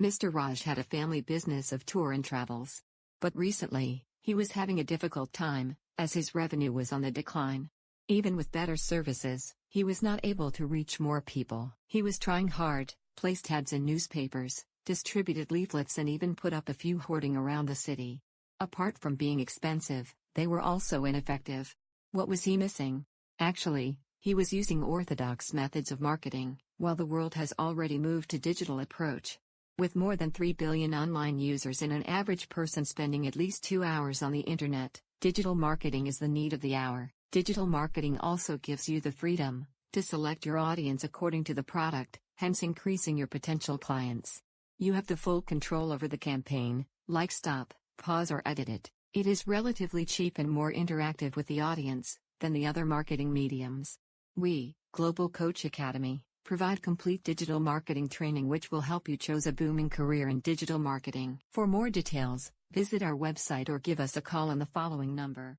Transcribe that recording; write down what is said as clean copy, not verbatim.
Mr. Raj had a family business of tour and travels. But recently, he was having a difficult time, as his revenue was on the decline. Even with better services, he was not able to reach more people. He was trying hard, placed ads in newspapers, distributed leaflets and even put up a few hoarding around the city. Apart from being expensive, they were also ineffective. What was he missing? Actually, he was using orthodox methods of marketing, while the world has already moved to digital approach. With more than 3 billion online users and an average person spending at least 2 hours on the internet, digital marketing is the need of the hour. Digital marketing also gives you the freedom to select your audience according to the product, hence increasing your potential clients. You have the full control over the campaign, like stop, pause or edit it. It is relatively cheap and more interactive with the audience than the other marketing mediums. We, Global Coach Academy, provide complete digital marketing training which will help you choose a booming career in digital marketing. For more details, visit our website or give us a call on the following number.